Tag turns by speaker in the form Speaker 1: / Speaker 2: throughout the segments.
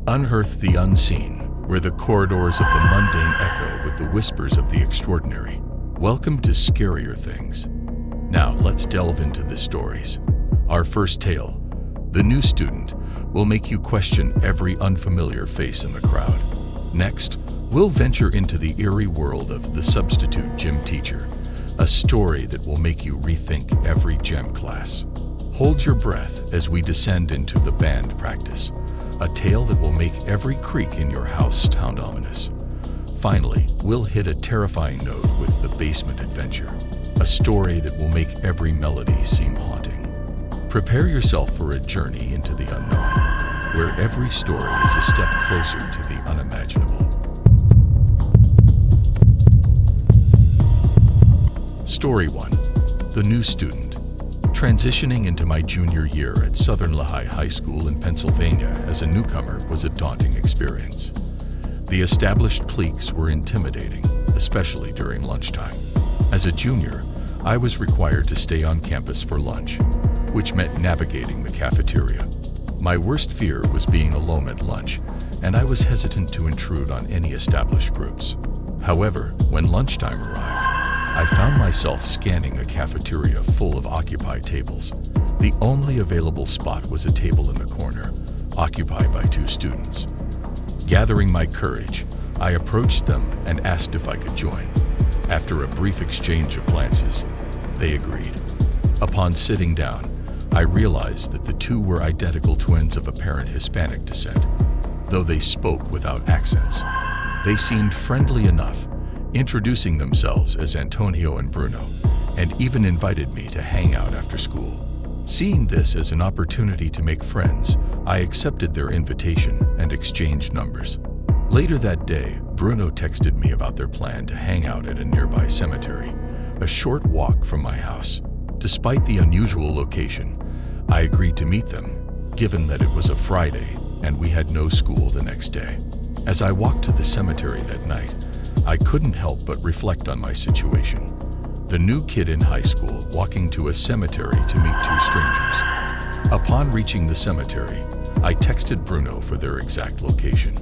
Speaker 1: Unearth the unseen, where the corridors of the mundane echo with the whispers of the extraordinary. Welcome to Scarier Things. Now let's delve into the stories. Our first tale, The New Student, will make you question every unfamiliar face in the crowd. Next, we'll venture into the eerie world of The Substitute Gym Teacher, a story that will make you rethink every gym class. Hold your breath as we descend into the band practice, a tale that will make every creak in your house sound ominous. Finally, we'll hit a terrifying note with The Basement Adventure, a story that will make every melody seem haunting. Prepare yourself for a journey into the unknown, where every story is a step closer to the unimaginable. Story 1. The New Student. Transitioning into my junior year at Southern Lehigh High School in Pennsylvania as a newcomer was a daunting experience. The established cliques were intimidating, especially during lunchtime. As a junior, I was required to stay on campus for lunch, which meant navigating the cafeteria. My worst fear was being alone at lunch, and I was hesitant to intrude on any established groups. However, when lunchtime arrived, I found myself scanning a cafeteria full of occupied tables. The only available spot was a table in the corner, occupied by 2 students. Gathering my courage, I approached them and asked if I could join. After a brief exchange of glances, they agreed. Upon sitting down, I realized that the 2 were identical twins of apparent Hispanic descent. Though they spoke without accents, they seemed friendly enough, introducing themselves as Antonio and Bruno, and even invited me to hang out after school. Seeing this as an opportunity to make friends, I accepted their invitation and exchanged numbers. Later that day, Bruno texted me about their plan to hang out at a nearby cemetery, a short walk from my house. Despite the unusual location, I agreed to meet them, given that it was a Friday and we had no school the next day. As I walked to the cemetery that night, I couldn't help but reflect on my situation. The new kid in high school walking to a cemetery to meet 2 strangers. Upon reaching the cemetery, I texted Bruno for their exact location.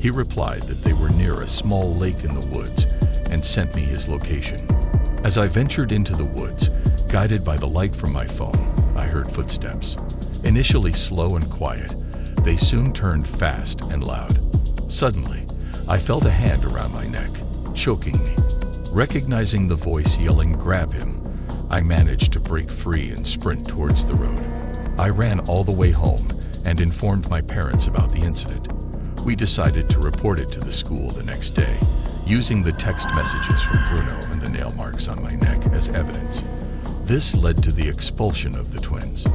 Speaker 1: He replied that they were near a small lake in the woods and sent me his location. As I ventured into the woods, guided by the light from my phone, I heard footsteps. Initially slow and quiet, they soon turned fast and loud. Suddenly, I felt a hand around my neck, choking me. Recognizing the voice yelling, "Grab him," I managed to break free and sprint towards the road. I ran all the way home and informed my parents about the incident. We decided to report it to the school the next day, using the text messages from Bruno and the nail marks on my neck as evidence. This led to the expulsion of the twins.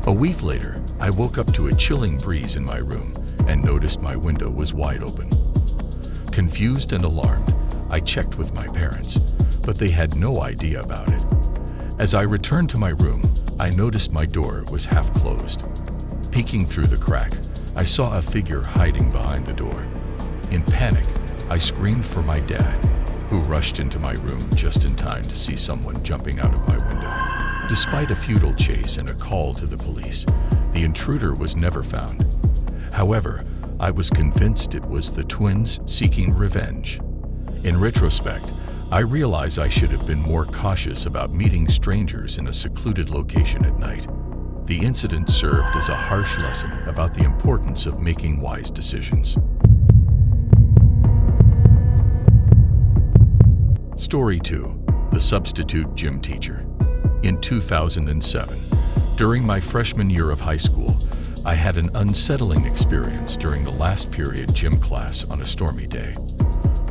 Speaker 1: A week later, I woke up to a chilling breeze in my room and noticed my window was wide open. Confused and alarmed, I checked with my parents, but they had no idea about it. As I returned to my room, I noticed my door was half closed. Peeking through the crack, I saw a figure hiding behind the door. In panic, I screamed for my dad, who rushed into my room just in time to see someone jumping out of my window. Despite a futile chase and a call to the police, the intruder was never found. However, I was convinced it was the twins seeking revenge. In retrospect, I realize I should have been more cautious about meeting strangers in a secluded location at night. The incident served as a harsh lesson about the importance of making wise decisions. Story 2. The Substitute Gym Teacher. In 2007, during my freshman year of high school, I had an unsettling experience during the last period gym class on a stormy day.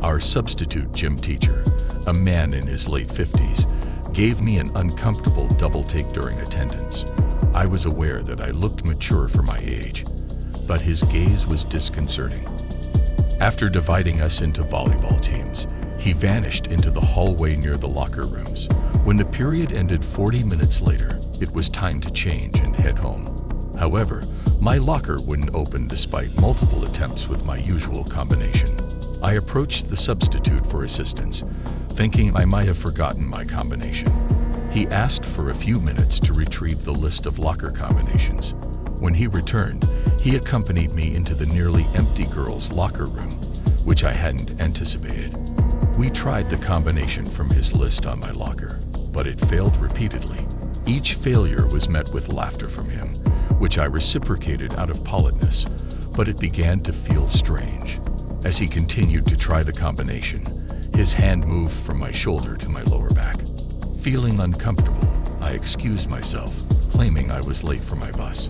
Speaker 1: Our substitute gym teacher, a man in his late 50s, gave me an uncomfortable double take during attendance. I was aware that I looked mature for my age, but his gaze was disconcerting. After dividing us into volleyball teams, he vanished into the hallway near the locker rooms. When the period ended 40 minutes later, it was time to change and head home. However, my locker wouldn't open despite multiple attempts with my usual combination. I approached the substitute for assistance, thinking I might have forgotten my combination. He asked for a few minutes to retrieve the list of locker combinations. When he returned, He accompanied me into the nearly empty girls' locker room, which I hadn't anticipated. We tried the combination from his list on my locker, but it failed repeatedly. Each failure was met with laughter from him, which I reciprocated out of politeness, but it began to feel strange. As he continued to try the combination, his hand moved from my shoulder to my lower back. Feeling uncomfortable, I excused myself, claiming I was late for my bus.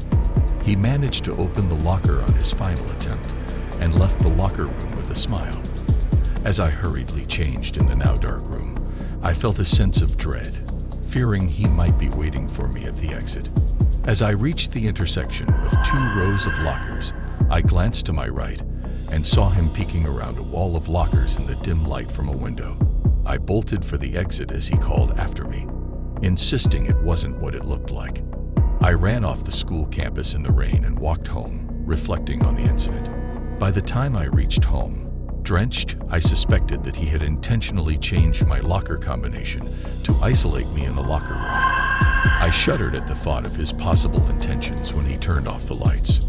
Speaker 1: He managed to open the locker on his final attempt and left the locker room with a smile. As I hurriedly changed in the now dark room, I felt a sense of dread, fearing he might be waiting for me at the exit. As I reached the intersection of 2 rows of lockers, I glanced to my right and saw him peeking around a wall of lockers in the dim light from a window. I bolted for the exit as he called after me, insisting it wasn't what it looked like. I ran off the school campus in the rain and walked home, reflecting on the incident. By the time I reached home, drenched, I suspected that he had intentionally changed my locker combination to isolate me in the locker room. I shuddered at the thought of his possible intentions when he turned off the lights.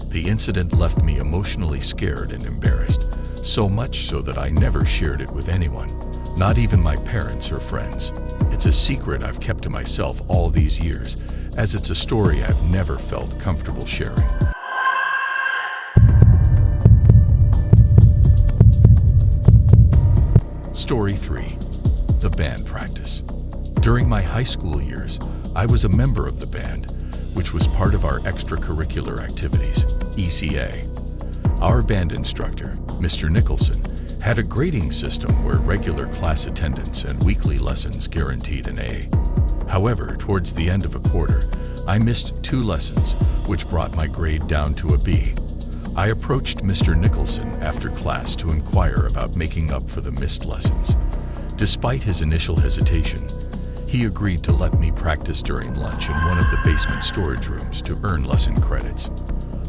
Speaker 1: The incident left me emotionally scared and embarrassed, so much so that I never shared it with anyone, not even my parents or friends. It's a secret I've kept to myself all these years, as it's a story I've never felt comfortable sharing. Story 3. The band practice. During my high school years, I was a member of the band, which was part of our extracurricular activities, ECA. Our band instructor, Mr. Nicholson, had a grading system where regular class attendance and weekly lessons guaranteed an A. However, towards the end of a quarter, I missed 2 lessons, which brought my grade down to a B. I approached Mr. Nicholson after class to inquire about making up for the missed lessons. Despite his initial hesitation, he agreed to let me practice during lunch in one of the basement storage rooms to earn lesson credits.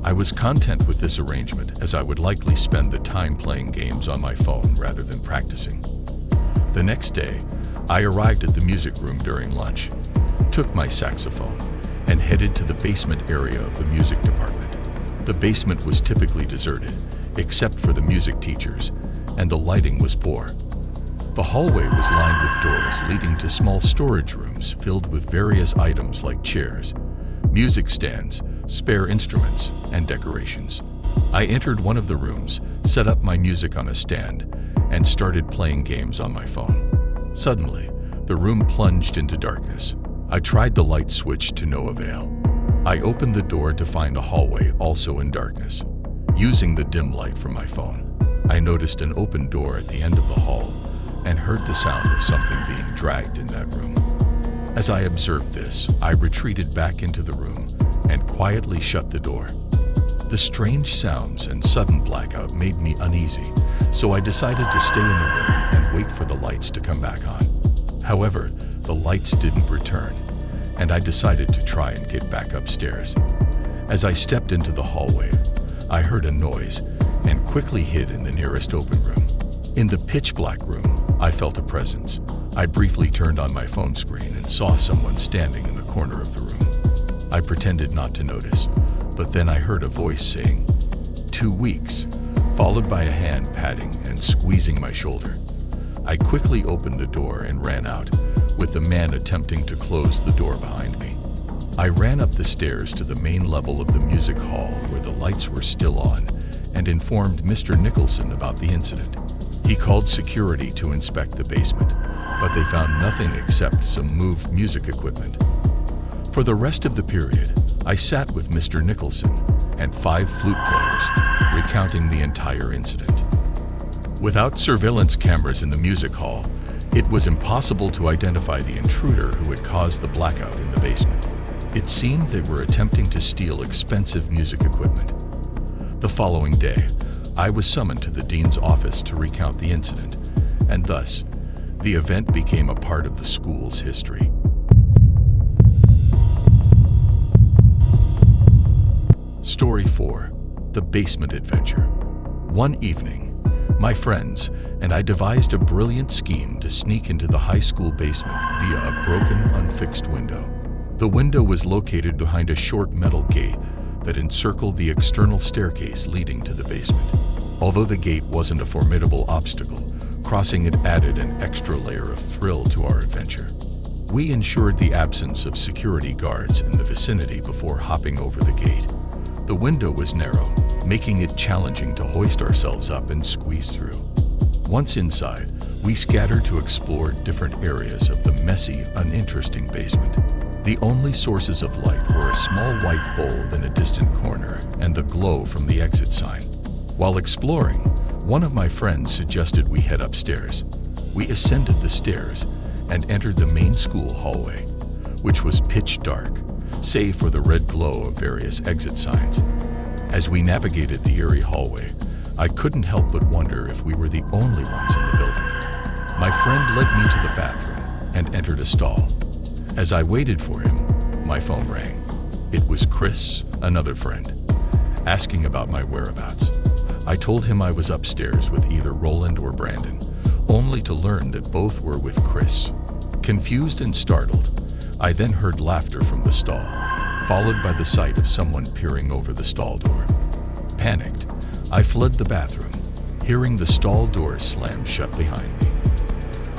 Speaker 1: I was content with this arrangement, as I would likely spend the time playing games on my phone rather than practicing. The next day, I arrived at the music room during lunch, took my saxophone, and headed to the basement area of the music department. The basement was typically deserted, except for the music teachers, and the lighting was poor. The hallway was lined with doors leading to small storage rooms filled with various items like chairs, music stands, spare instruments, and decorations. I entered one of the rooms, set up my music on a stand, and started playing games on my phone. Suddenly, the room plunged into darkness. I tried the light switch to no avail. I opened the door to find a hallway also in darkness. Using the dim light from my phone, I noticed an open door at the end of the hall and heard the sound of something being dragged in that room. As I observed this, I retreated back into the room and quietly shut the door. The strange sounds and sudden blackout made me uneasy, so I decided to stay in the room and wait for the lights to come back on. However, the lights didn't return, and I decided to try and get back upstairs. As I stepped into the hallway, I heard a noise and quickly hid in the nearest open room. In the pitch-black room, I felt a presence. I briefly turned on my phone screen and saw someone standing in the corner of the room. I pretended not to notice, but then I heard a voice saying, "2 weeks," followed by a hand patting and squeezing my shoulder. I quickly opened the door and ran out, with the man attempting to close the door behind me. I ran up the stairs to the main level of the music hall where the lights were still on and informed Mr. Nicholson about the incident. He called security to inspect the basement, but they found nothing except some moved music equipment. For the rest of the period, I sat with Mr. Nicholson and 5 flute players, recounting the entire incident. Without surveillance cameras in the music hall, it was impossible to identify the intruder who had caused the blackout in the basement. It seemed they were attempting to steal expensive music equipment. The following day, I was summoned to the dean's office to recount the incident, and thus, the event became a part of the school's history. Story 4. The Basement Adventure. One evening, my friends and I devised a brilliant scheme to sneak into the high school basement via a broken, unfixed window. The window was located behind a short metal gate that encircled the external staircase leading to the basement. Although the gate wasn't a formidable obstacle, crossing it added an extra layer of thrill to our adventure. We ensured the absence of security guards in the vicinity before hopping over the gate. The window was narrow, making it challenging to hoist ourselves up and squeeze through. Once inside, we scattered to explore different areas of the messy, uninteresting basement. The only sources of light were a small white bulb in a distant corner and the glow from the exit sign. While exploring, one of my friends suggested we head upstairs. We ascended the stairs and entered the main school hallway, which was pitch dark, save for the red glow of various exit signs. As we navigated the eerie hallway, I couldn't help but wonder if we were the only ones in the building. My friend led me to the bathroom and entered a stall. As I waited for him, my phone rang. It was Chris, another friend, asking about my whereabouts. I told him I was upstairs with either Roland or Brandon, only to learn that both were with Chris. Confused and startled, I then heard laughter from the stall, followed by the sight of someone peering over the stall door. Panicked, I fled the bathroom, hearing the stall door slam shut behind me.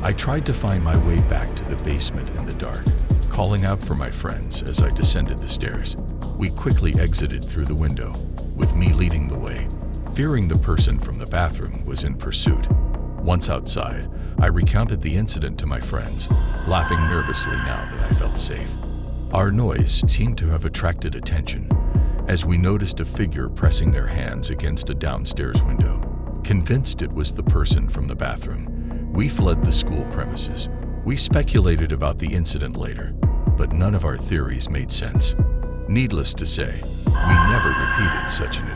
Speaker 1: I tried to find my way back to the basement in the dark, calling out for my friends as I descended the stairs. We quickly exited through the window, with me leading the way, fearing the person from the bathroom was in pursuit. Once outside, I recounted the incident to my friends, laughing nervously now that I felt safe. Our noise seemed to have attracted attention, as we noticed a figure pressing their hands against a downstairs window. Convinced it was the person from the bathroom, we fled the school premises. We speculated about the incident later, but none of our theories made sense. Needless to say, we never repeated such an